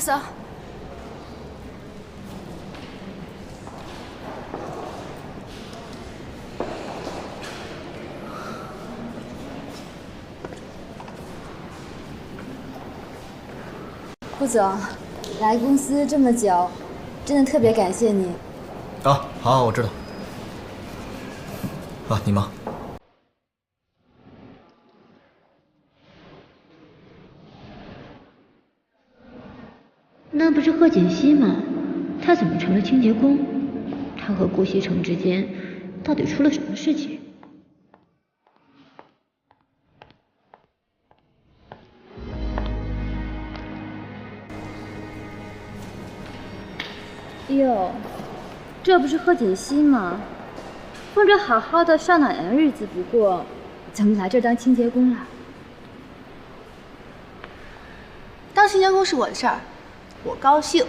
思啊。顾总，来公司这么久，真的特别感谢你。啊，好，我知道。啊，你忙。那不是贺锦熙吗？他怎么成了清洁工？他和顾西城之间到底出了什么事情？哟，这不是贺锦熙吗？混着好好的上哪年日子不过，怎么来这儿当清洁工了？当清洁工是我的事儿，我高兴。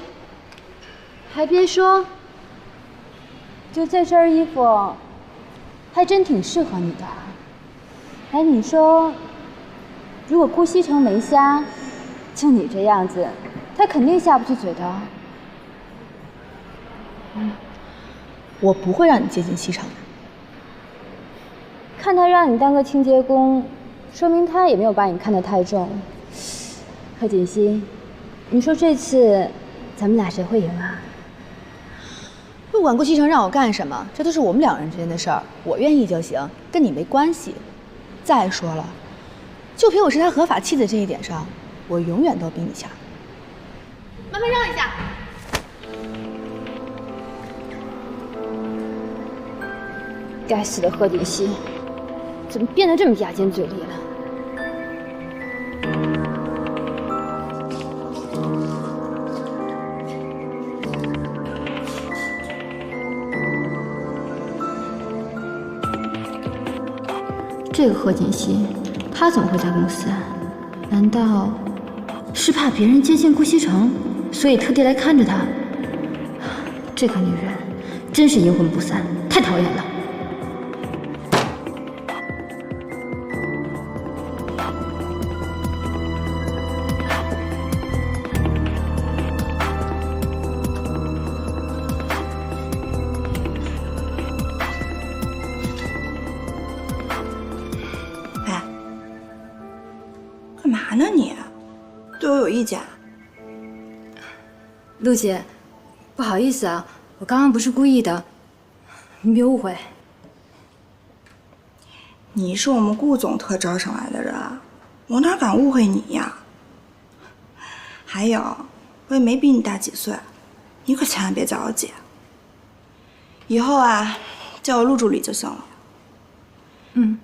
还别说，就这身衣服，还真挺适合你的。哎，你说，如果顾西城没瞎，就你这样子，他肯定下不去嘴的。我不会让你接近西城的。看他让你当个清洁工，说明他也没有把你看得太重。贺锦熙，你说这次咱们俩谁会赢啊？不管顾西城让我干什么，这都是我们两人之间的事儿，我愿意就行，跟你没关系。再说了，就凭我是他合法妻子这一点上，我永远都比你强。麻烦让一下。该死的贺锦熙，怎么变得这么牙尖嘴利了？这个贺锦熙，他怎么会在公司？难道是怕别人接近顾西城，所以特地来看着他？这个女人真是阴魂不散，太讨厌了。干嘛呢你？对我有意见？陆姐，不好意思啊，我刚刚不是故意的，你别误会。你是我们顾总特招上来的人，我哪敢误会你呀？还有，我也没比你大几岁，你可千万别叫我姐。以后啊，叫我陆助理就行了。嗯。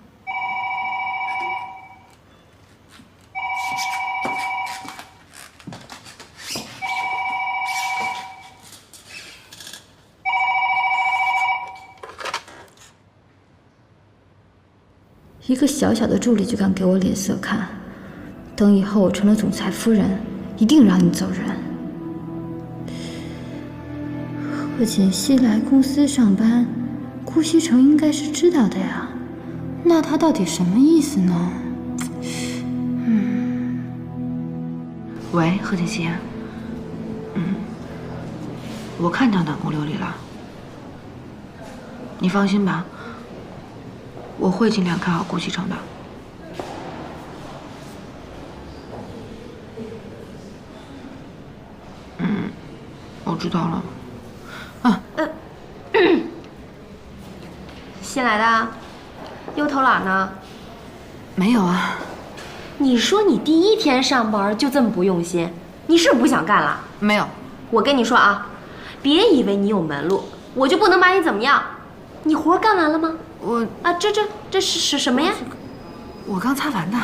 一个小小的助理就敢给我脸色看，等以后我成了总裁夫人，一定让你走人。贺锦熙来公司上班，顾西城应该是知道的呀，那他到底什么意思呢？喂，贺锦熙。我看到暖宫琉璃了，你放心吧。我会尽量看好顾西城的。我知道了。新来的，又偷懒呢？没有啊。你说你第一天上班就这么不用心，你是不是不想干了？没有。我跟你说啊，别以为你有门路，我就不能把你怎么样。你活干完了吗？这是什么呀？我刚擦完的。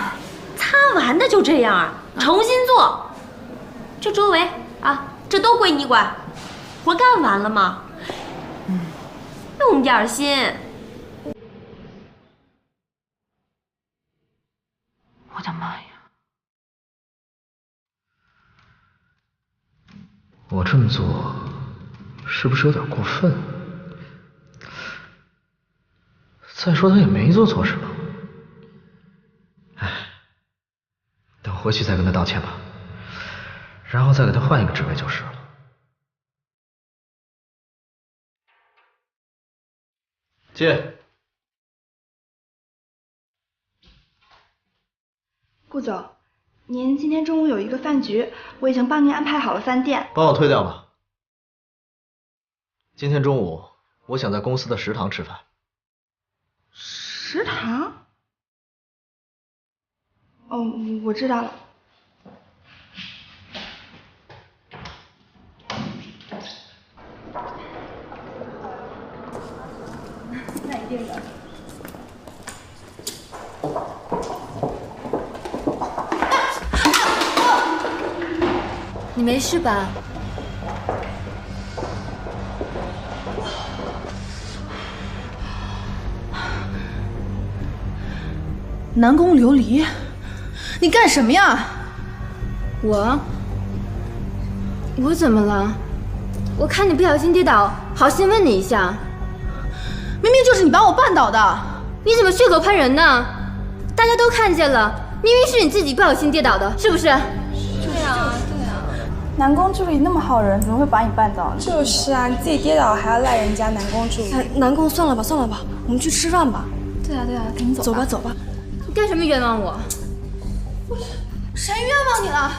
擦完的就这样啊？重新做。这周围啊，这都归你管。活干完了吗？用点心。我的妈呀！我这么做是不是有点过分？再说他也没做错什么。哎，等回去再跟他道歉吧，然后再给他换一个职位就是了。进。顾总，您今天中午有一个饭局，我已经帮您安排好了饭店。帮我推掉吧。今天中午我想在公司的食堂吃饭。食堂？哦，我知道了。那一定的。你没事吧？南宫琉璃，你干什么呀？我怎么了？我看你不小心跌倒，好心问你一下。明明就是你把我绊倒的。你怎么血口喷人呢？大家都看见了，明明是你自己不小心跌倒的，是不是？对啊。南宫助理那么好人，怎么会把你绊倒呢？就是啊，你自己跌倒还要赖人家南宫助理。南宫，算了吧，我们去吃饭吧。对啊，赶紧走吧。走吧。你干什么冤枉我？谁冤枉你了？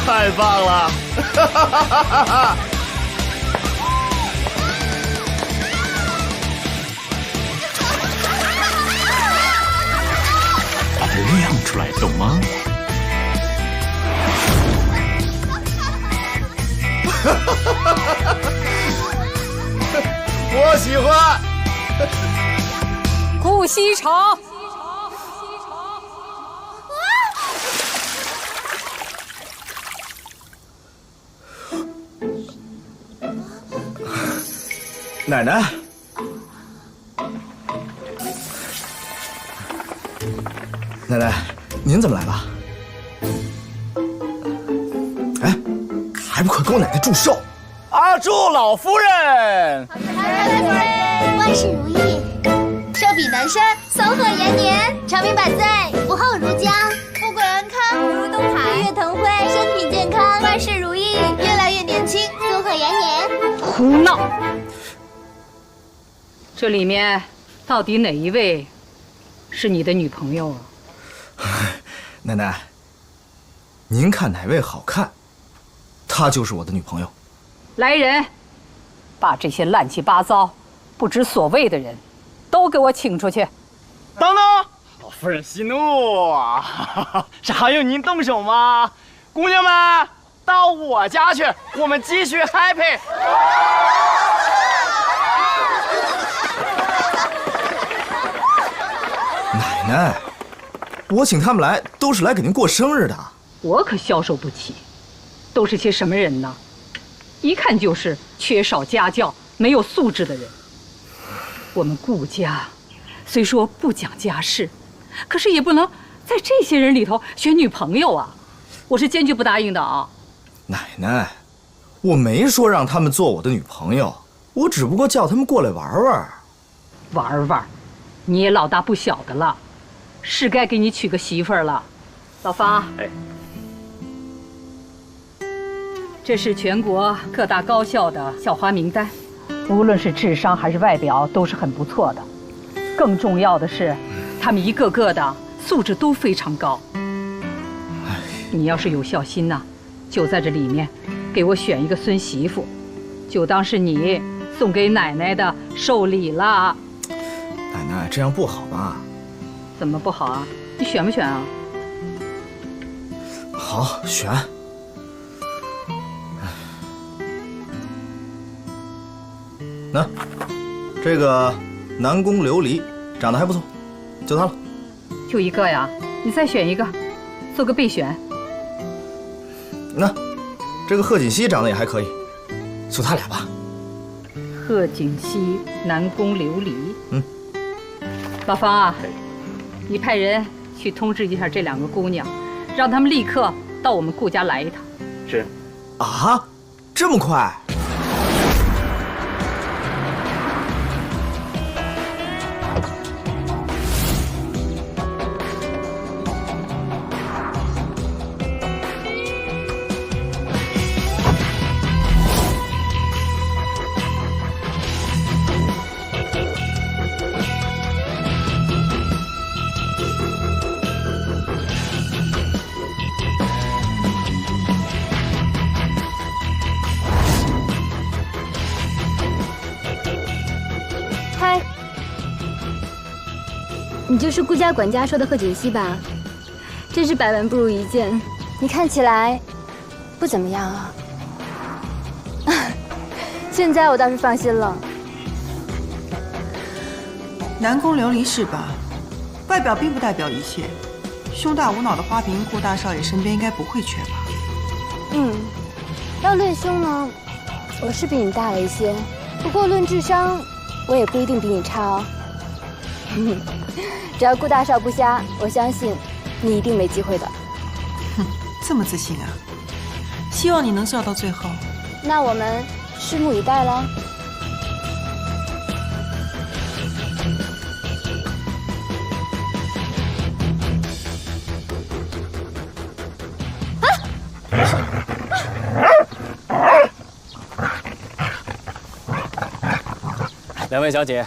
太棒了！把它亮出来，懂吗？喜欢。顾西城。奶奶，奶奶，您怎么来了？哎，还不快给我奶奶祝寿！啊，祝老夫人！万事如意，寿比南山，松鹤延年，长命百岁，福厚如江，富贵安康，福如东海，日月腾辉，身体健康，万事如意，越来越年轻，松鹤延年。胡闹！这里面到底哪一位是你的女朋友啊？奶奶，您看哪位好看，她就是我的女朋友。来人，把这些乱七八糟、不知所谓的人，都给我请出去！等等，老夫人息怒啊！是还用您动手吗？姑娘们，到我家去，我们继续 happy。奶奶，我请他们来都是来给您过生日的。我可消受不起，都是些什么人呢？一看就是缺少家教、没有素质的人。我们顾家虽说不讲家事，可是也不能在这些人里头选女朋友啊！我是坚决不答应的啊！奶奶，我没说让他们做我的女朋友，我只不过叫他们过来玩玩。玩玩，你也老大不小的了，是该给你娶个媳妇儿了。老方，这是全国各大高校的校花名单，无论是智商还是外表都是很不错的。更重要的是，他们一个个的素质都非常高。你要是有孝心呐，就在这里面给我选一个孙媳妇，就当是你送给奶奶的寿礼了。奶奶，这样不好吧？怎么不好啊？你选不选啊？好，选。那，这个南宫琉璃长得还不错，就她了。就一个呀？你再选一个，做个备选。那，这个贺锦熙长得也还可以，就他俩吧。贺锦熙、南宫琉璃。嗯。老方啊，你派人去通知一下这两个姑娘，让他们立刻到我们顾家来一趟。是。啊，这么快？你就是顾家管家说的贺锦熙吧？真是百闻不如一见，你看起来不怎么样啊。现在我倒是放心了。南宫琉璃是吧？外表并不代表一切，胸大无脑的花瓶，顾大少爷身边应该不会缺吧？嗯，要论胸呢，我是比你大了一些，不过论智商，我也不一定比你差哦。只要顾大少不瞎，我相信你一定没机会的。哼，这么自信啊！希望你能笑到最后。那我们拭目以待了。两位小姐，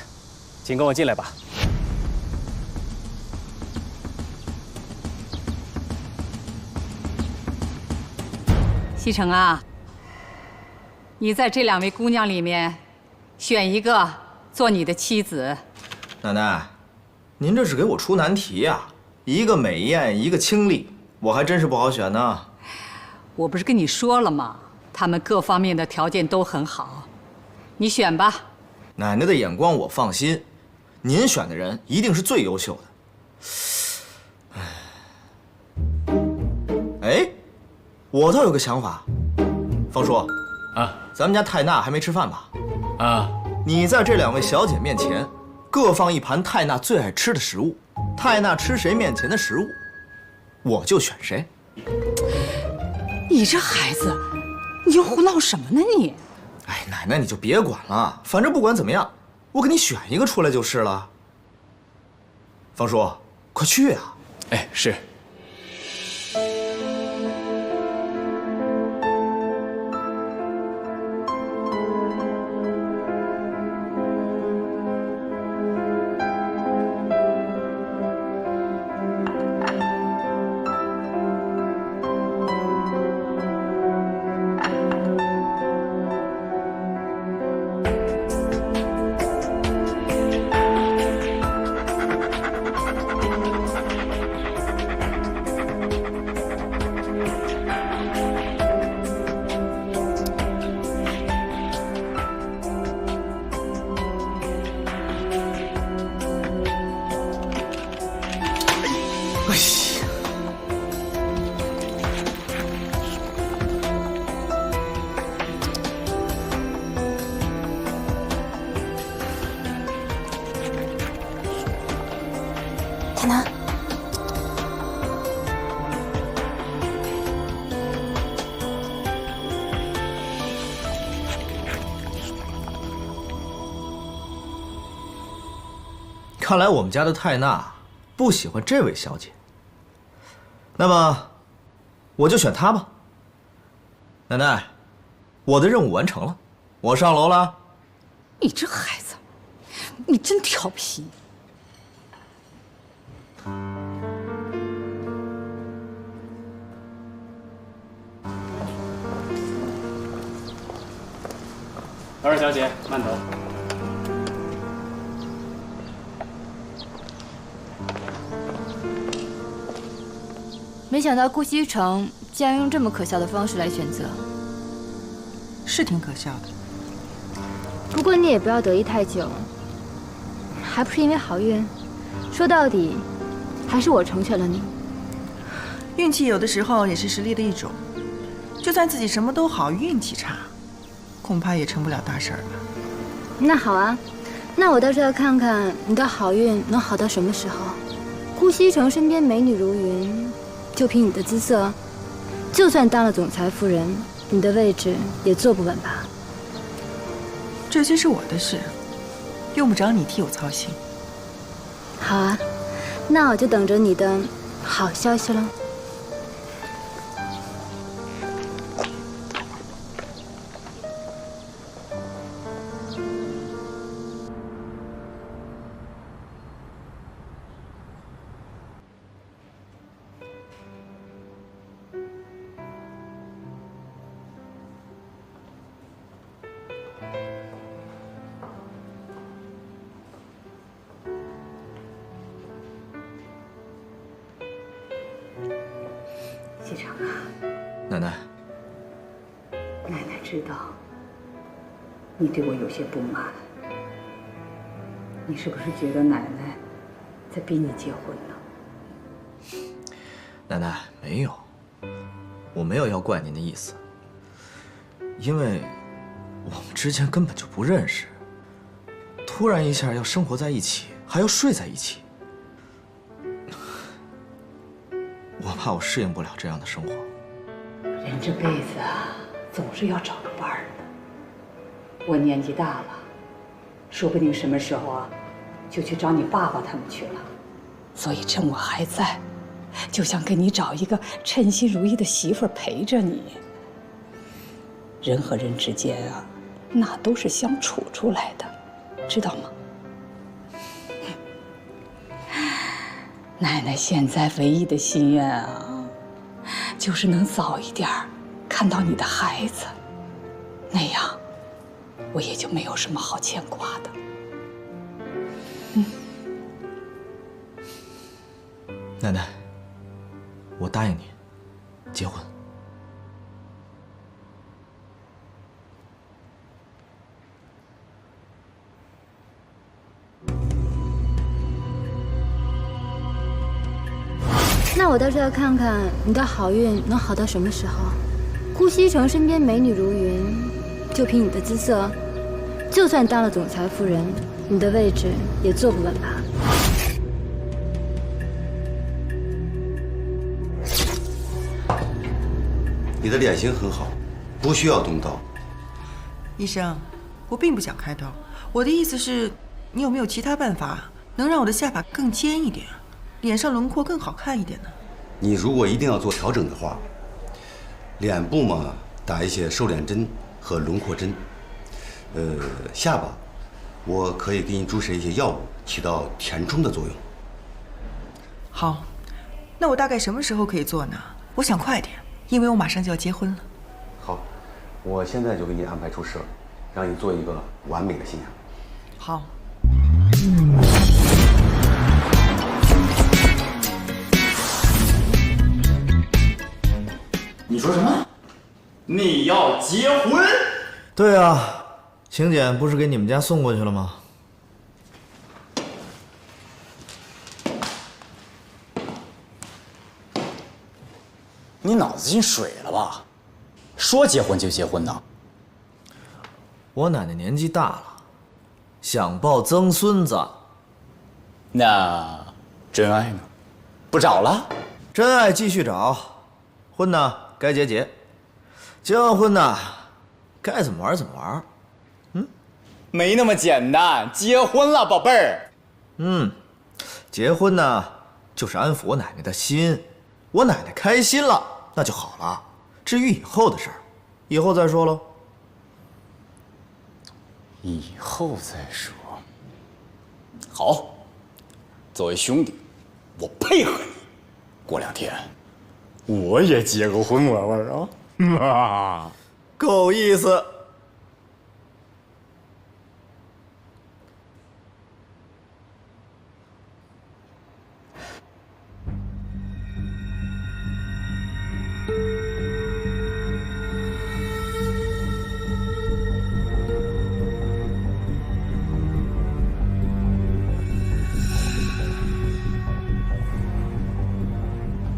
请跟我进来吧。西城啊，你在这两位姑娘里面选一个做你的妻子。奶奶，您这是给我出难题呀！一个美艳，一个清丽，我还真是不好选呢。我不是跟你说了吗？她们各方面的条件都很好，你选吧。奶奶的眼光我放心，您选的人一定是最优秀的。哎，我倒有个想法，方叔啊，咱们家泰娜还没吃饭吧？啊，你在这2位小姐面前各放一盘泰娜最爱吃的食物，泰娜吃谁面前的食物，我就选谁。你这孩子，你又胡闹什么呢你？哎，奶奶你就别管了，反正不管怎么样，我给你选一个出来就是了。方叔，快去呀！哎，是。泰南，看来我们家的泰娜不喜欢这位小姐，那么我就选她吧。奶奶，我的任务完成了，我上楼了。你这孩子，你真调皮。劳尔小姐，慢走。没想到顾西城竟然用这么可笑的方式来选择，是挺可笑的。不过你也不要得意太久，还不是因为好运？说到底，还是我成全了你。运气有的时候也是实力的一种，就算自己什么都好，运气差，恐怕也成不了大事儿吧。那好啊，那我倒是要看看你的好运能好到什么时候。顾西城身边美女如云，就凭你的姿色，就算当了总裁夫人，你的位置也坐不稳吧？这些是我的事，用不着你替我操心。好啊，那我就等着你的好消息了。西城啊，奶奶，奶奶知道你对我有些不满，你是不是觉得奶奶在逼你结婚呢？奶奶，没有，我没有要怪您的意思，因为我们之间根本就不认识，突然一下要生活在一起，还要睡在一起，我怕我适应不了这样的生活。人这辈子啊，总是要找个伴儿的。我年纪大了，说不定什么时候啊，就去找你爸爸他们去了。所以趁我还在，就想给你找一个称心如意的媳妇儿陪着你。人和人之间啊，那都是相处出来的，知道吗？奶奶现在唯一的心愿啊，就是能早一点看到你的孩子，那样我也就没有什么好牵挂的。奶奶，我答应你，结婚。那我倒是要看看你的好运能好到什么时候。顾西城身边美女如云，就凭你的姿色，就算当了总裁夫人，你的位置也坐不稳吧？你的脸型很好，不需要动刀。医生，我并不想开刀，我的意思是，你有没有其他办法能让我的下巴更尖一点，脸上轮廓更好看一点呢？你如果一定要做调整的话，脸部嘛，打一些瘦脸针和轮廓针。下巴，我可以给你注射一些药物，起到填充的作用。好，那我大概什么时候可以做呢？我想快点，因为我马上就要结婚了。好，我现在就给你安排注射，让你做一个完美的新娘。好。你说什么？你要结婚？对啊，请柬不是给你们家送过去了吗？你脑子进水了吧？说结婚就结婚呢？我奶奶年纪大了，想抱曾孙子。那真爱呢？不找了？真爱继续找，婚呢该结结，结完婚呢该怎么玩怎么玩。没那么简单，结婚了，宝贝儿。结婚呢就是安抚我奶奶的心，我奶奶开心了那就好了。至于以后的事儿，以后再说喽。以后再说。好，作为兄弟，我配合你。过2天，我也结个婚玩玩啊！够意思。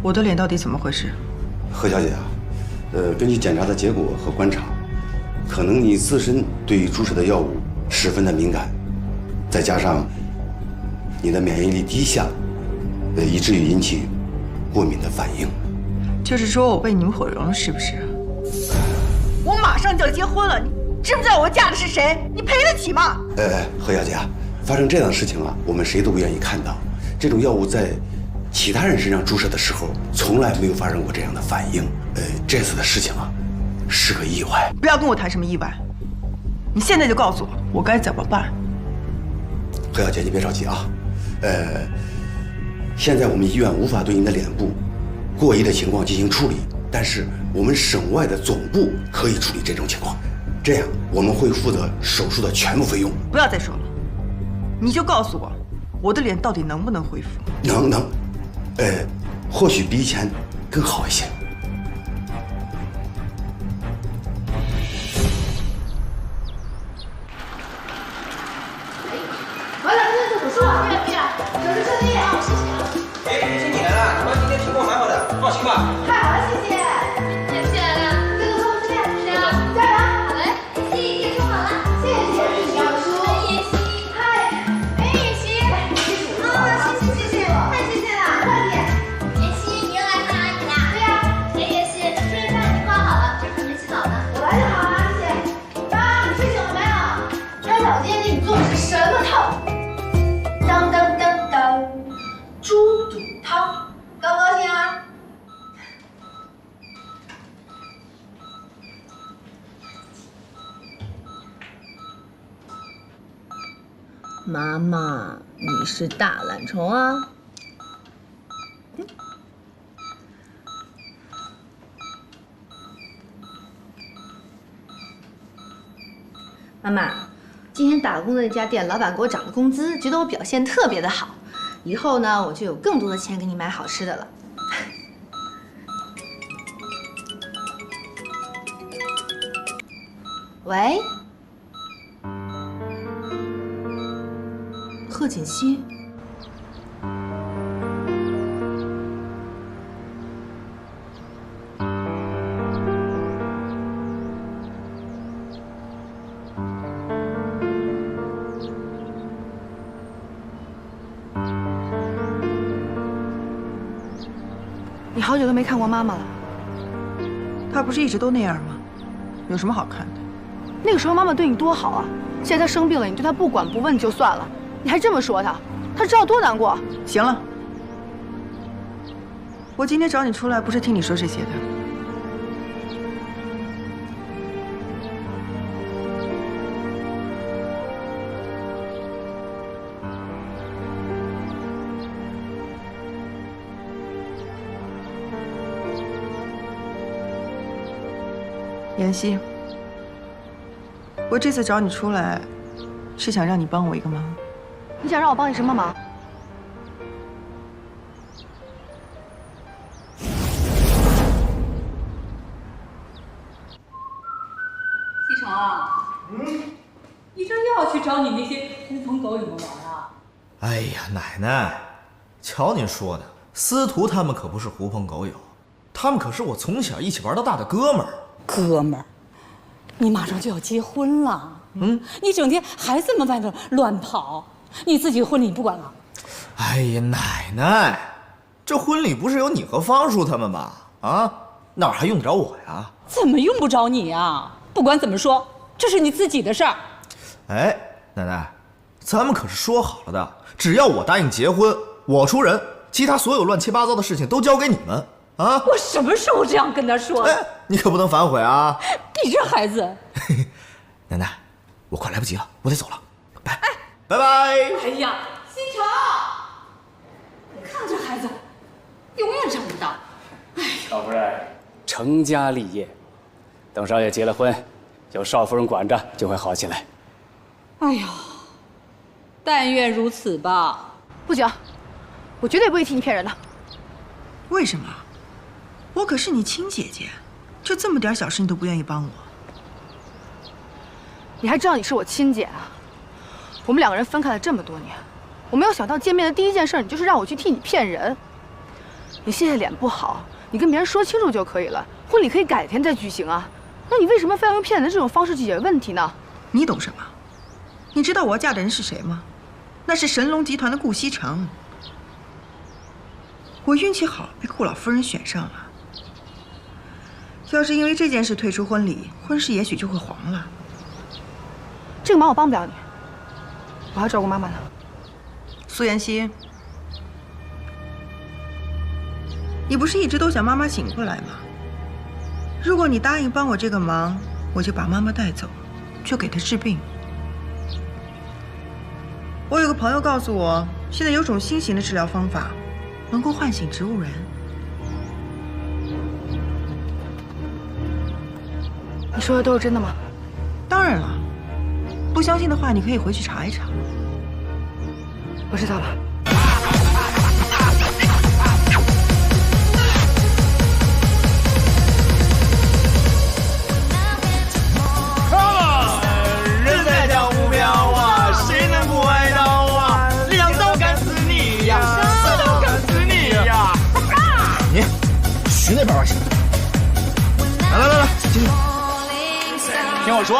我的脸到底怎么回事？何小姐啊，根据检查的结果和观察，可能你自身对于注射的药物十分的敏感，再加上你的免疫力低下，以至于引起过敏的反应。就是说我被你们毁容了，是不是？我马上就要结婚了，你知不知道我嫁的是谁？你赔得起吗？何小姐啊，发生这样的事情啊，我们谁都不愿意看到。这种药物在其他人身上注射的时候，从来没有发生过这样的反应。这次的事情啊，是个意外。不要跟我谈什么意外，你现在就告诉我，我该怎么办？何小姐，你别着急啊。现在我们医院无法对您的脸部过移的情况进行处理，但是我们省外的总部可以处理这种情况。这样我们会负责手术的全部费用。不要再说了，你就告诉我，我的脸到底能不能恢复？能。或许比以前更好一些。完了，今天做手术啊！对呀，手术顺利啊！谢谢啊。哎，经理来了，我今天情况蛮好的，放心吧。太好了，谢谢。妍希来了，这个客户是练，是啊，加油！好嘞，妍希电说好了，谢谢。小叔，妍希，嗨，哎，妍希，来，这是我的。谢谢，太谢谢了，快点。妍希，你又来看阿姨啦？对呀。哎，妍希，这顿饭你做好了，这还没洗澡呢。我来就好啊，谢谢。爸，你睡醒了没有？看看我今天给你做的是什么汤？当当当当，猪肚汤，高不高兴啊？妈妈，你是大懒虫啊！妈妈，今天打工的那家店老板给我涨了工资，觉得我表现特别的好，以后呢我就有更多的钱给你买好吃的了。喂，贺锦熙。好久都没看过妈妈了。她不是一直都那样吗？有什么好看的？那个时候妈妈对你多好啊！现在她生病了，你对她不管不问就算了，你还这么说她，她知道多难过。行了，我今天找你出来不是听你说这些的。妍希，我这次找你出来，是想让你帮我一个忙。你想让我帮你什么忙？西城啊，你这又要去找你那些狐朋狗友们玩啊？哎呀，奶奶，瞧您说的，司徒他们可不是狐朋狗友，他们可是我从小一起玩到大的哥们儿。哥们儿，你马上就要结婚了，你整天还这么外头乱跑，你自己的婚礼你不管了？哎呀，奶奶，这婚礼不是有你和方叔他们吗？啊，哪还用得着我呀？怎么用不着你呀？不管怎么说，这是你自己的事儿。哎，奶奶，咱们可是说好了的，只要我答应结婚，我出人，其他所有乱七八糟的事情都交给你们。啊！我什么时候这样跟他说？哎，你可不能反悔啊！你这孩子，奶奶，我快来不及了，我得走了，拜拜拜。哎呀，西城，你看这孩子，永远长不大。哎呀，少夫人成家立业，等少爷结了婚，有少夫人管着就会好起来。哎呀，但愿如此吧。不行，我绝对不会替你骗人的。为什么？我可是你亲姐姐，就这么点小事你都不愿意帮我？你还知道你是我亲姐啊？我们两个人分开了这么多年，我没有想到见面的第一件事你就是让我去替你骗人。你现在脸不好，你跟别人说清楚就可以了，婚礼可以改天再举行啊。那你为什么非要用骗人的这种方式去解决问题呢？你懂什么？你知道我要嫁的人是谁吗？那是神龙集团的顾西城。我运气好，被顾老夫人选上了。要是因为这件事退出婚礼，婚事也许就会黄了。这个忙我帮不了你，我还要照顾妈妈呢。苏妍希，你不是一直都想妈妈醒过来吗？如果你答应帮我这个忙，我就把妈妈带走，就给她治病。我有个朋友告诉我，现在有种新型的治疗方法，能够唤醒植物人。你说的都是真的吗？当然了，不相信的话，你可以回去查一查。我知道了。人在江湖飘啊，谁能不爱到啊？两刀干死你呀，四刀干死你呀！你去那边玩去。来，进去。听我说，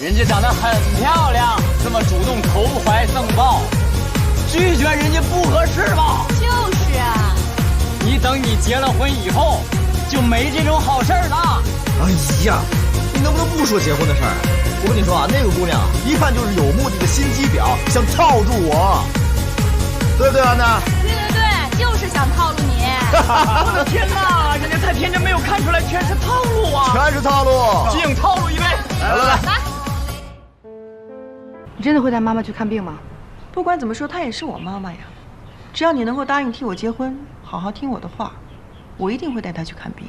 人家长得很漂亮，这么主动投怀送抱，拒绝人家不合适吧？就是啊。你等你结了婚以后，就没这种好事了。哎呀，你能不能不说结婚的事儿？我跟你说啊，那个姑娘一看就是有目的的心机婊，想套住我，对不对，安娜？对，就是想套路你。我的天哪，人家太天真，没有看出来全是套路啊！全是套路，敬套路一杯。来。你真的会带妈妈去看病吗？不管怎么说，她也是我妈妈呀。只要你能够答应替我结婚，好好听我的话，我一定会带她去看病。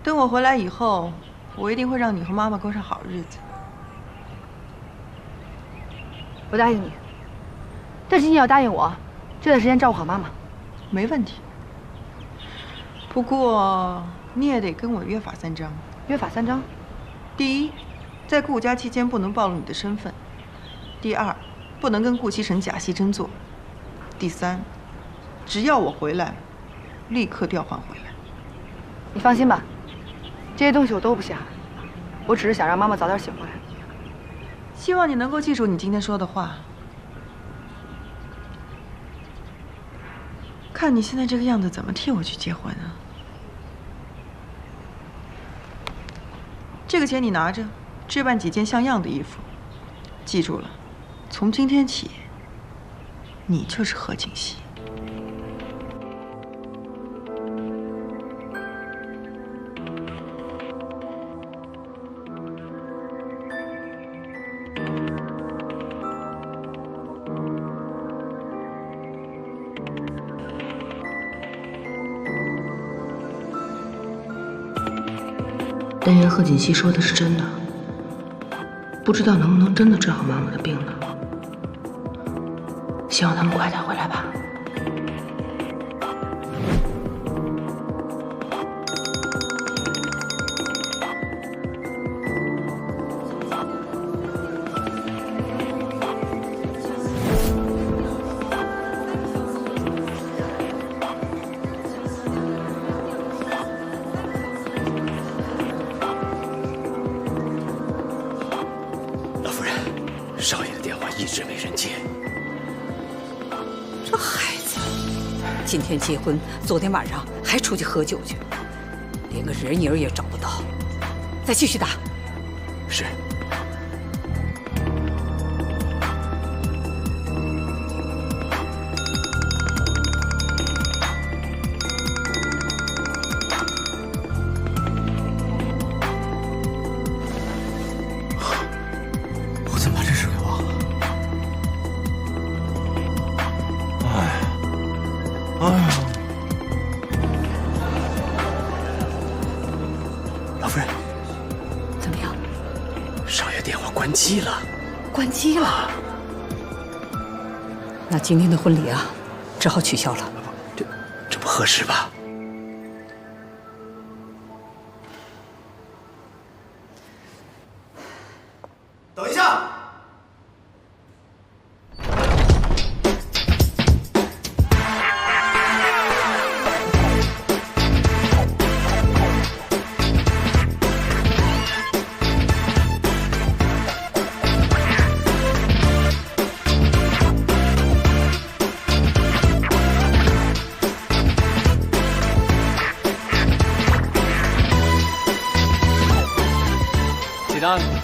等我回来以后，我一定会让你和妈妈过上好日子。我答应你，但是你要答应我，这段时间照顾好妈妈。没问题。不过你也得跟我约法三章。约法三章：第一，在顾家期间不能暴露你的身份；第二，不能跟顾西城假戏真做；第三，只要我回来，立刻调换回来。你放心吧，这些东西我都不下，我只是想让妈妈早点醒过来。希望你能够记住你今天说的话。看你现在这个样子，怎么替我去结婚啊？这个钱你拿着，置办几件像样的衣服。记住了，从今天起，你就是贺锦熙。但愿贺锦熙说的是真的，不知道能不能真的治好妈妈的病呢？希望他们快点回来吧。少爷的电话一直没人接。这孩子，今天结婚，昨天晚上还出去喝酒去，连个人影也找不到。再继续打。是。关机了，关机了。那今天的婚礼啊，只好取消了。这不合适吧？等一下！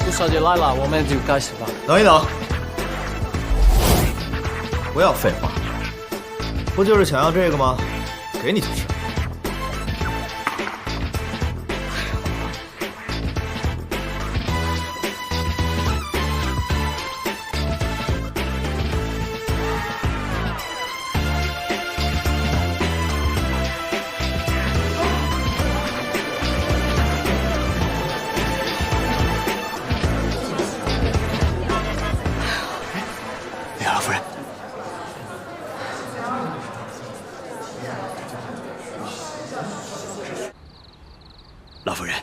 顾小姐来了，我们就开始吧。等一等，不要废话，不就是想要这个吗？给你就是。老夫人，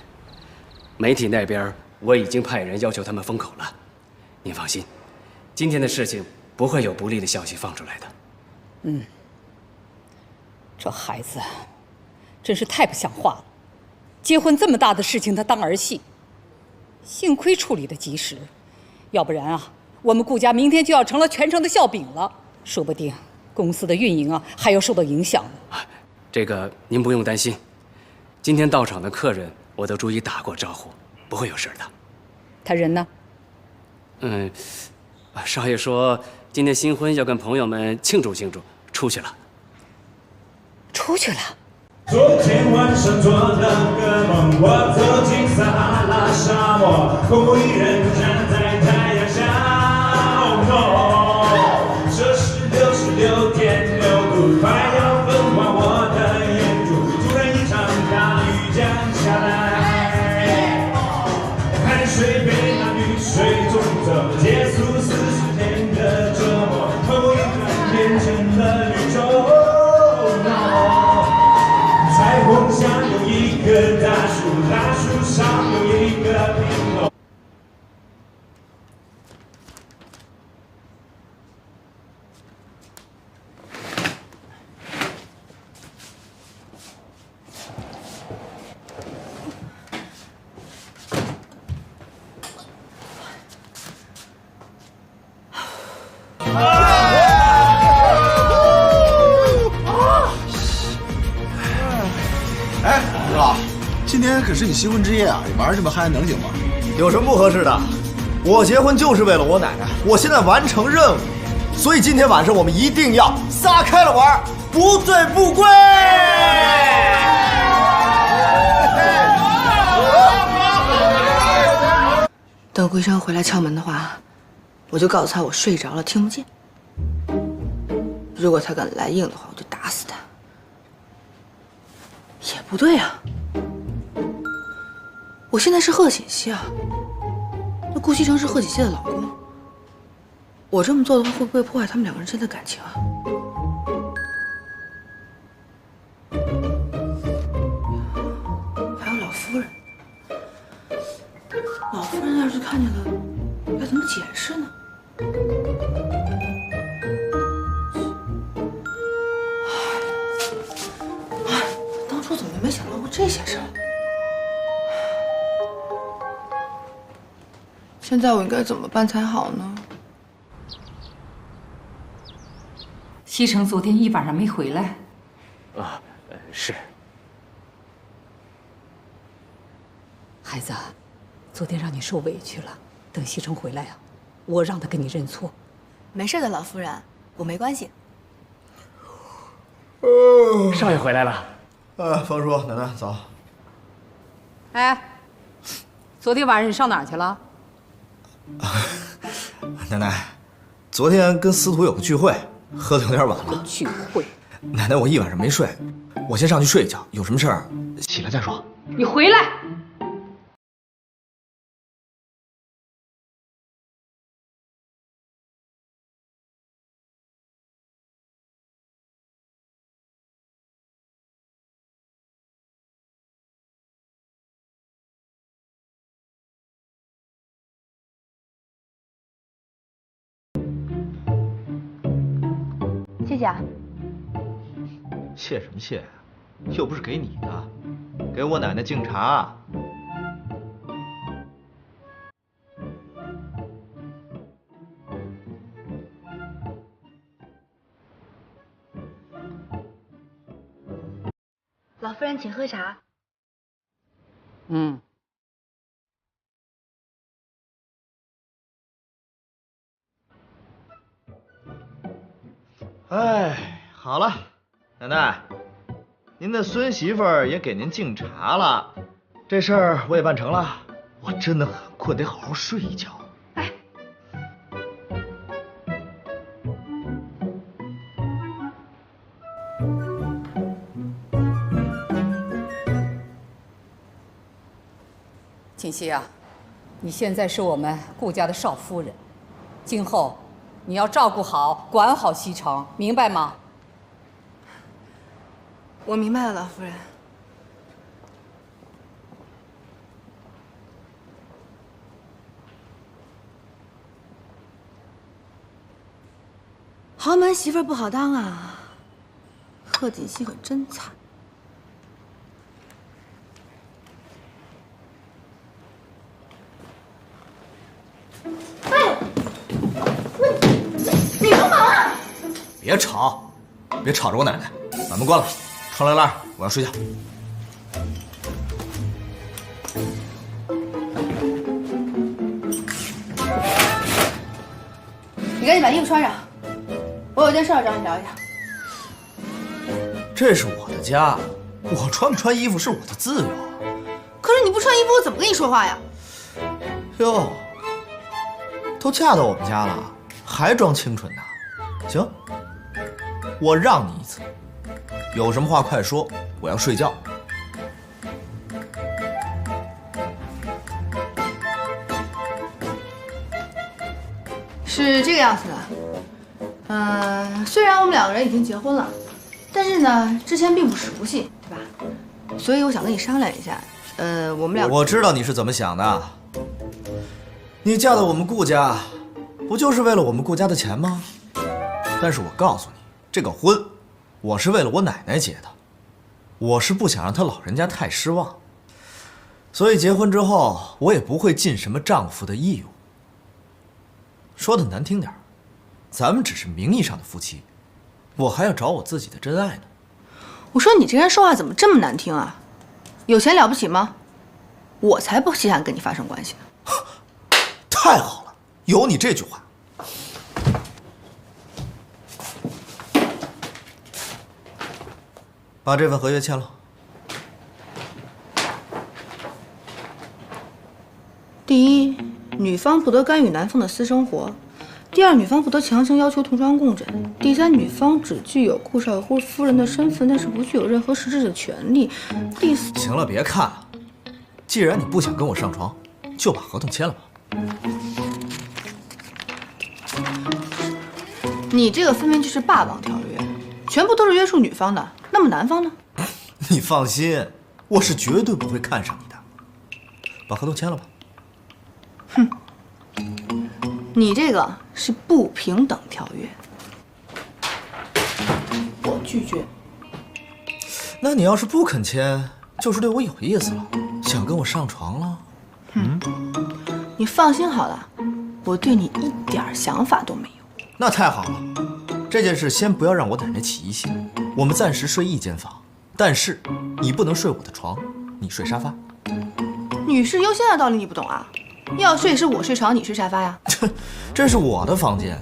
媒体那边我已经派人要求他们封口了。您放心，今天的事情不会有不利的消息放出来的。这孩子真是太不像话了，结婚这么大的事情他当儿戏，幸亏处理得及时，要不然啊，我们顾家明天就要成了全城的笑柄了，说不定公司的运营啊还要受到影响呢。这个您不用担心。今天到场的客人，我都逐一打过招呼，不会有事的。他人呢？少爷说今天新婚要跟朋友们庆祝庆祝，出去了。出去了。昨天晚上做了个梦，我走进撒哈拉沙漠，空无一人站在太阳下。这是66.6度，快要焚化我的眼珠。突然一场大雨降下来，汗水被那雨水冲走，结束40天的折磨，头一转变成了绿洲。彩虹下有一棵大树，大树上有一个苹果。今天可是你新婚之夜啊，你玩这么嗨能行吗？有什么不合适的？我结婚就是为了我奶奶，我现在完成任务，所以今天晚上我们一定要撒开了玩，不醉不归。等顾医生回来敲门的话，我就告诉他我睡着了，听不见。如果他敢来硬的话，我就打死他。也不对啊，我现在是贺锦熙啊，那顾西城是贺锦熙的老公，我这么做的话，会不会破坏他们两个人之间的感情啊？还有老夫人，老夫人要是看见了，该怎么解释呢？当初怎么没想到过这些事儿？现在我应该怎么办才好呢？西城昨天一晚上没回来。啊，是。孩子，昨天让你受委屈了。等西城回来啊，我让他跟你认错。没事的，老夫人，我没关系。少爷回来了。方叔，奶奶早。哎，昨天晚上你上哪儿去了？奶奶，昨天跟司徒有个聚会，喝的有点晚了。聚会？奶奶，我一晚上没睡，我先上去睡一觉，有什么事儿起来再说。你回来！谢谢啊。谢什么谢呀？又不是给你的，给我奶奶敬茶。老夫人，请喝茶。嗯。哎，好了，奶奶，您的孙媳妇儿也给您敬茶了，这事儿我也办成了。我真的很困，得好好睡一觉。锦溪啊，你现在是我们顾家的少夫人，今后你要照顾好、管好西城，明白吗？我明白了，老夫人。豪门媳妇不好当啊，贺锦熙可真惨。你干嘛？别吵，别吵着我奶奶，把门关了，窗帘拉上，我要睡觉。你赶紧把衣服穿上，我有件事要找你聊一下。这是我的家，我穿不穿衣服是我的自由。可是你不穿衣服，我怎么跟你说话呀？哟，都嫁到我们家了，还装清纯呢？行，我让你一次，有什么话快说，我要睡觉。是这个样子的，虽然我们两个人已经结婚了，但是呢，之前并不是不信，对吧？所以我想跟你商量一下，我们俩……我知道你是怎么想的，你嫁到我们顾家，不就是为了我们顾家的钱吗？但是我告诉你，这个婚，我是为了我奶奶结的，我是不想让她老人家太失望，所以结婚之后，我也不会尽什么丈夫的义务。说的难听点，咱们只是名义上的夫妻，我还要找我自己的真爱呢。我说你这人说话怎么这么难听啊？有钱了不起吗？我才不稀罕跟你发生关系呢。太好了，有你这句话。把这份合约签了。第一，女方不得干预男方的私生活；第二，女方不得强行要求同床共枕；第三，女方只具有顾少夫夫人的身份，但是不具有任何实质的权利；第四，行了，别看了。既然你不想跟我上床，就把合同签了吧。你这个分明就是霸王条约，全部都是约束女方的。那么男方呢？你放心，我是绝对不会看上你的。把合同签了吧。哼，你这个是不平等条约，我拒绝。那你要是不肯签，就是对我有意思了，想跟我上床了。你放心好了，我对你一点想法都没有。那太好了，这件事先不要让我奶奶起疑心。我们暂时睡一间房，但是你不能睡我的床，你睡沙发。女士优先的道理你不懂啊？要睡是我睡床，你睡沙发呀？这是我的房间，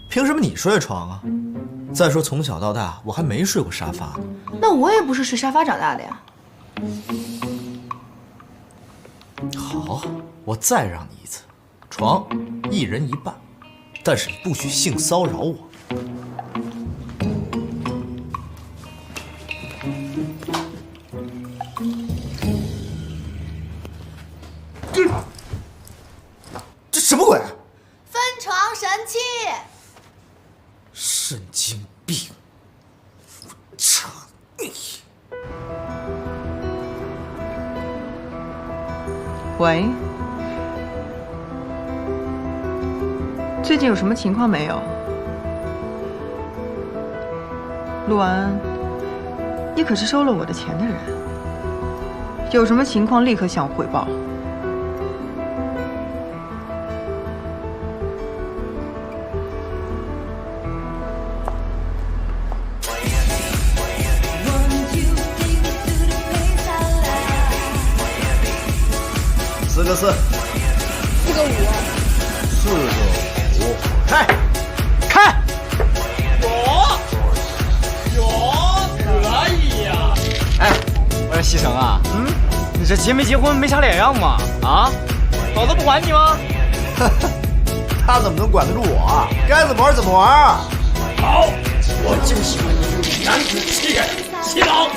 凭什么你睡床啊？再说从小到大我还没睡过沙发呢。那我也不是睡沙发长大的呀。好，我再让你一次，床一人一半，但是你不许性骚扰我。这什么鬼？分床神器。神经病！操你！喂，最近有什么情况没有？陆安，你可是收了我的钱的人，有什么情况立刻向我汇报。4个4，4个5，4个5，开，开！可以呀！哎，我说西城啊，你这结没结婚没啥脸样嘛？啊，老子不管你吗？他怎么能管得住我？该怎么玩怎么玩。好，我就喜欢你这种男子气概，洗脑。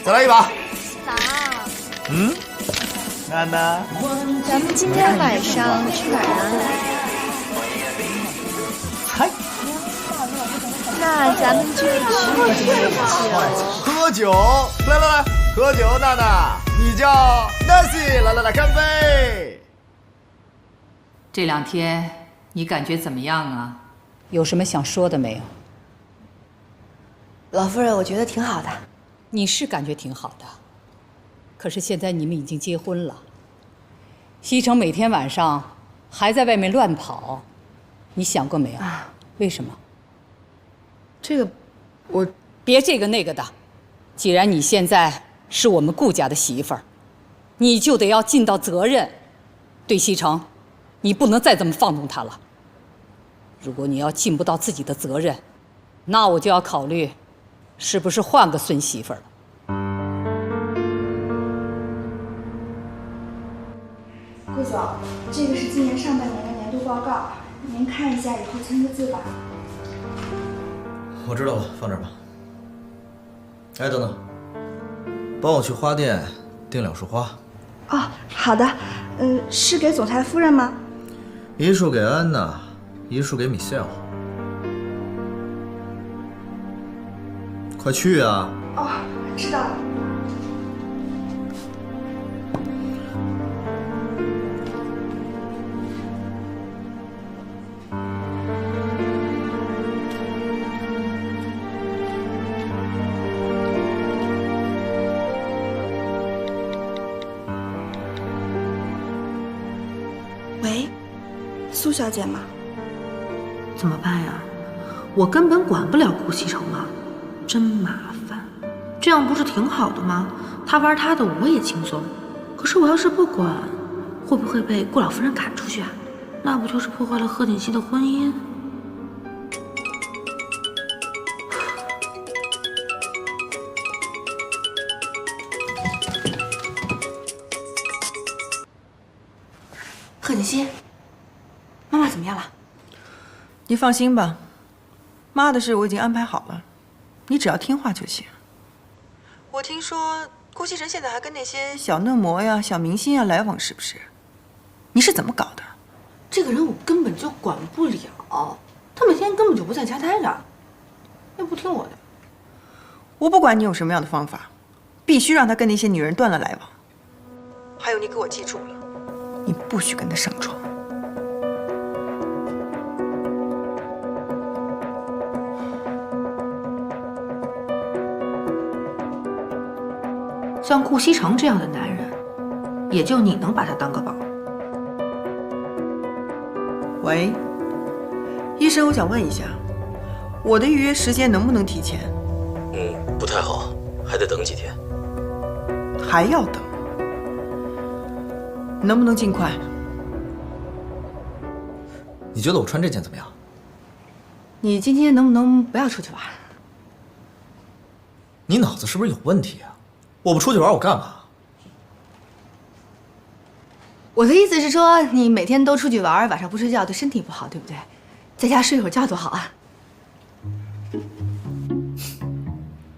再来一把。嫂。娜娜，咱们今天晚上去哪儿啊？嗨，那咱们就去喝酒。来，喝酒。娜娜，你叫 Nancy， 来，干杯。这2天你感觉怎么样啊？有什么想说的没有？老夫人，我觉得挺好的。你是感觉挺好的。可是现在你们已经结婚了，西城每天晚上还在外面乱跑，你想过没有？为什么？这个，我别这个那个的。既然你现在是我们顾家的媳妇儿，你就得要尽到责任。对西城，你不能再这么放纵他了。如果你要尽不到自己的责任，那我就要考虑，是不是换个孙媳妇儿了。顾总，这个是今年上半年的年度报告，您看一下，以后签个字吧。我知道了，放这儿吧。哎，等等，帮我去花店订2束花。哦，好的。是给总裁夫人吗？1束给安娜，1束给米歇尔。快去啊！哦，知道了。喂，苏小姐吗？怎么办呀？我根本管不了顾西城了，真麻烦。这样不是挺好的吗？他玩他的，我也轻松。可是我要是不管，会不会被顾老夫人赶出去啊？那不就是破坏了贺锦熙的婚姻？贺锦熙，妈妈怎么样了？你放心吧，妈的事我已经安排好了，你只要听话就行。我听说顾西城现在还跟那些小嫩模呀、小明星呀来往，是不是？你是怎么搞的？这个人我根本就管不了，他每天根本就不在家待着，又不听我的。我不管你有什么样的方法，必须让他跟那些女人断了来往。还有，你给我记住了，你不许跟他上床。像顾西城这样的男人，也就你能把他当个宝。喂，医生，我想问一下，我的预约时间能不能提前？不太好，还得等几天。还要等？能不能尽快？你觉得我穿这件怎么样？你今天能不能不要出去玩？你脑子是不是有问题啊？我不出去玩，我干嘛？我的意思是说，你每天都出去玩，晚上不睡觉对身体不好，对不对？在家睡会儿觉多好啊！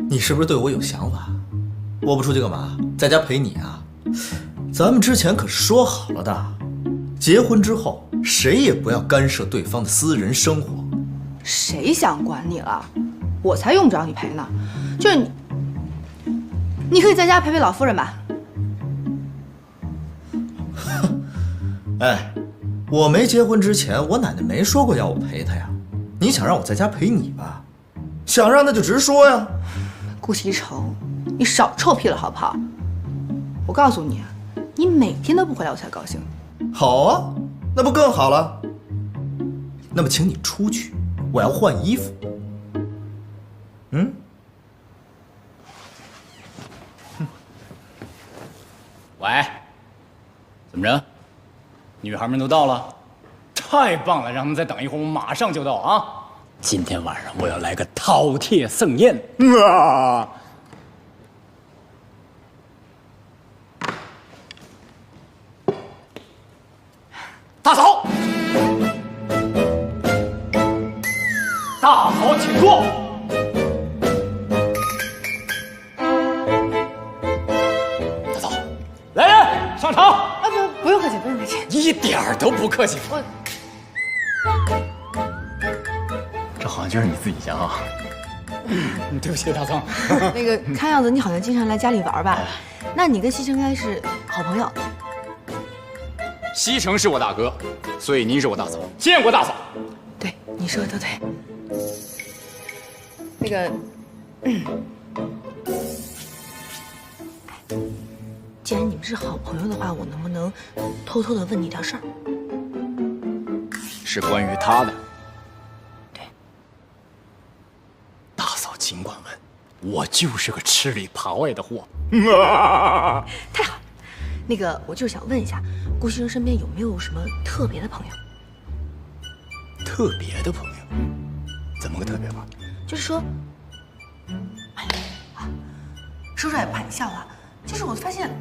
你是不是对我有想法？我不出去干嘛？在家陪你啊？咱们之前可是说好了的，结婚之后谁也不要干涉对方的私人生活。谁想管你了？我才用不着你陪呢。就是你，你可以在家陪陪老夫人吧。哎，我没结婚之前，我奶奶没说过要我陪她呀。你想让我在家陪你吧？想让那就直说呀。顾西城，你少臭屁了好不好？我告诉你，你每天都不回来，我才高兴。好啊，那不更好了？那么请你出去，我要换衣服。喂，怎么着？女孩们都到了，太棒了！让他们再等一会儿，我马上就到啊！今天晚上我要来个饕餮盛宴啊！大嫂，大嫂请坐。大嫂，来人，上场！啊，不用客气，不用客气，一点儿都不客气。这好像就是你自己家啊。对不起，大嫂。那个看样子你好像经常来家里玩吧？那你跟西城应该是好朋友。西城是我大哥，所以您是我大嫂。见过大嫂。对，你说的都对。那个，既然你们是好朋友的话，我能不能偷偷的问你点事儿？是关于他的。对。大嫂尽管问，我就是个吃里扒外的货。太好了。那个，我就是想问一下，顾西城身边有没有什么特别的朋友？特别的朋友？怎么个特别法？就是说，说出来也不怕你笑话，就是我发现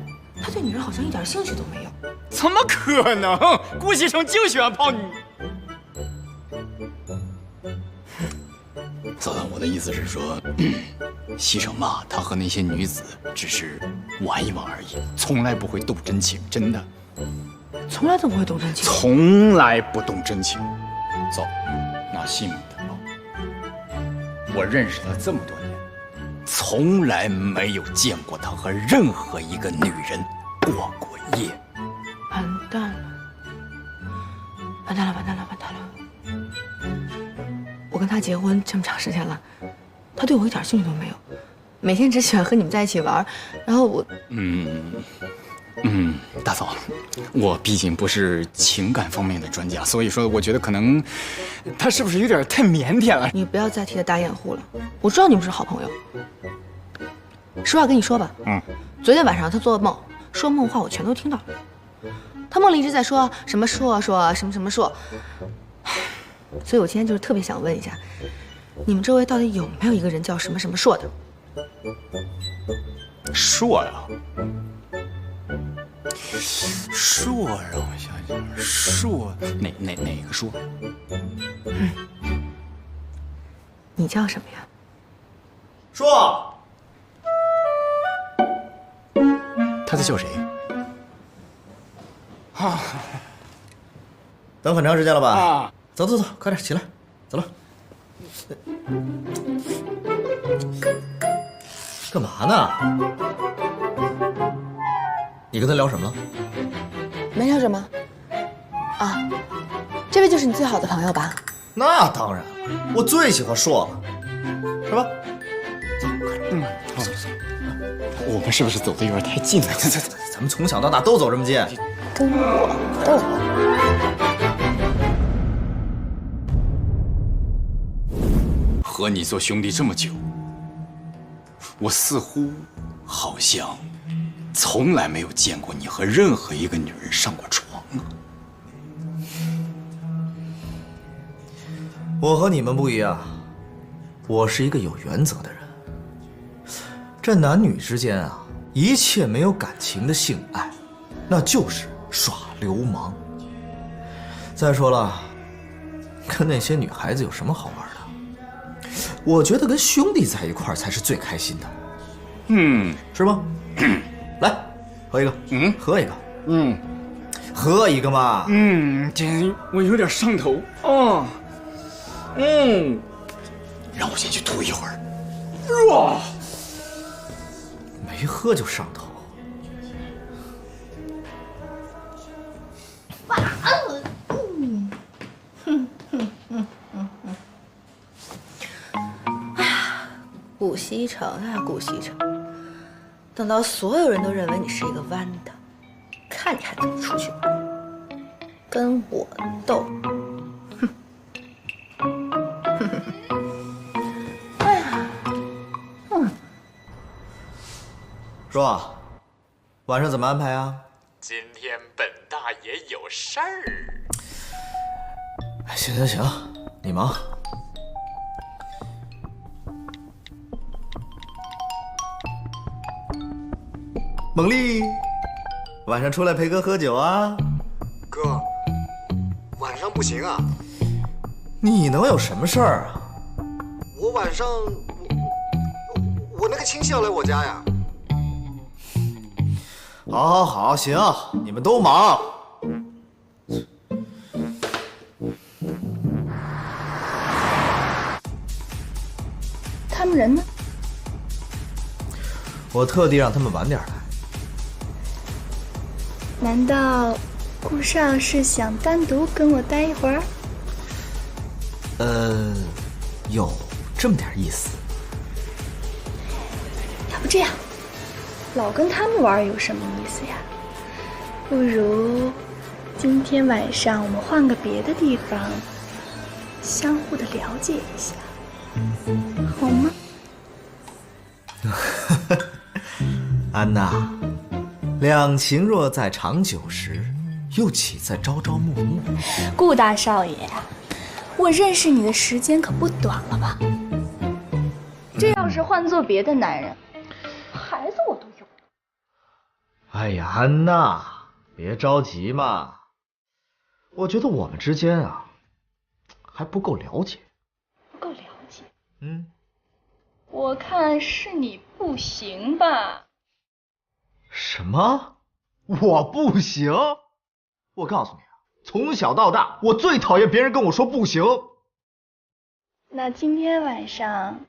他对女人好像一点兴趣都没有。怎么可能？顾西城就喜欢泡女。嫂子，我的意思是说，西城嘛，他和那些女子只是玩一玩而已，从来不会动真情，真的。从来都不会动真情。从来不动真情。走，拿西蒙的包。我认识他这么多年，从来没有见过他和任何一个女人过过夜。完蛋了！完蛋了！完蛋了！完蛋了！我跟他结婚这么长时间了，他对我一点兴趣都没有，每天只喜欢和你们在一起玩。然后我……大嫂，我毕竟不是情感方面的专家，所以说我觉得可能他是不是有点太腼腆了？你不要再替他打掩护了，我知道你们是好朋友。实话跟你说吧，昨天晚上他做梦，说梦话我全都听到了。他梦里一直在说什么硕什么什么硕，所以我今天就是特别想问一下，你们周围到底有没有一个人叫什么什么硕的？硕呀，硕，让我想想，硕哪个硕？你叫什么呀？硕。他在叫谁？啊！等很长时间了吧？啊！走，快点起来，走了。干嘛呢？你跟他聊什么了？没聊什么。啊，这位就是你最好的朋友吧？那当然了，我最喜欢硕了，是吧？走，快点。走。我们是不是走的有点太近了？走，咱们从小到大都走这么近。跟我斗。和你做兄弟这么久，我似乎好像从来没有见过你和任何一个女人上过床啊。我和你们不一样，我是一个有原则的人。这男女之间啊，一切没有感情的性爱，那就是耍流氓。再说了，跟那些女孩子有什么好玩的？我觉得跟兄弟在一块儿才是最开心的。是吗？来，喝一个。喝一个。喝一个嘛。姐，我有点上头。让我先去吐一会儿。哇！没喝就上头。哎呀，顾西城啊，顾西城，等到所有人都认为你是一个弯的，看你还怎么出去玩，跟我斗！哎呀，说，晚上怎么安排啊？今天本大爷有事儿。行，你忙。猛力，晚上出来陪哥喝酒啊？哥，晚上不行啊。你能有什么事儿啊？我晚上我那个亲戚要来我家呀。好，行，你们都忙。他们人呢？我特地让他们晚点来。难道顾少是想单独跟我待一会儿？有这么点意思。要不这样，老跟他们玩有什么意思呀？不如今天晚上我们换个别的地方，相互的了解一下，好吗？安娜，两情若在长久时，又岂在朝朝暮暮？顾大少爷，我认识你的时间可不短了吧？这要是换做别的男人，孩子我都有。哎呀，安娜，别着急嘛。我觉得我们之间啊，还不够了解。不够了解？我看是你不行吧？什么？我不行？我告诉你啊，从小到大，我最讨厌别人跟我说不行。那今天晚上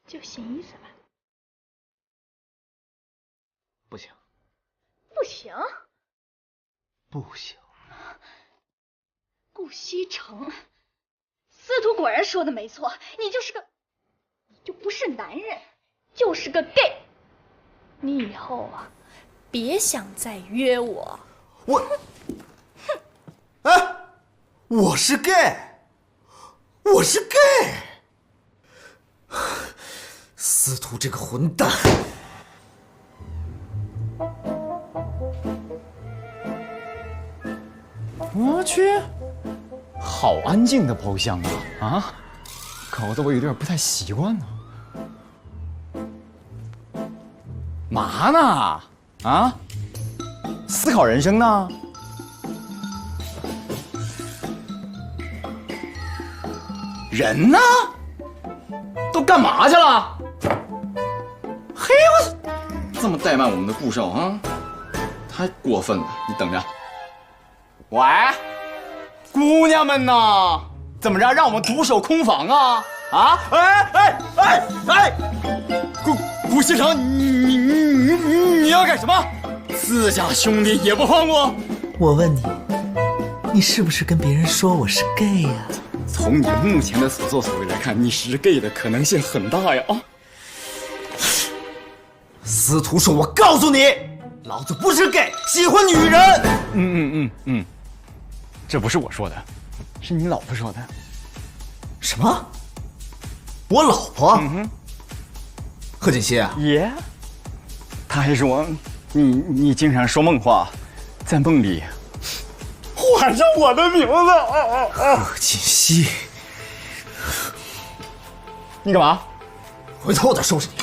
就行意思吧？不行。不行？不行。顾西城，司徒果然说的没错，你就不是男人，就是个 gay。你以后啊，别想再约我。我是 gay，我是 gay。司徒这个混蛋！我去，好安静的包厢啊！啊，搞得我有点不太习惯呢。嘛呢？啊？思考人生呢？人呢？都干嘛去了？嘿，我这么怠慢我们的顾少啊，太过分了！你等着。喂，姑娘们呢？怎么着，让我们独守空房啊？啊！哎！顾西城，你要干什么？自家兄弟也不放过？我问你，你是不是跟别人说我是 gay 呀？从你目前的所作所为来看，你是 gay 的可能性很大呀！啊！司徒说：“我告诉你，老子不是 gay， 喜欢女人。”这不是我说的，是你老婆说的。什么？我老婆？贺锦熙啊？耶，他还说你经常说梦话，在梦里喊上我的名字。贺锦熙，你干嘛？回头我再收拾你。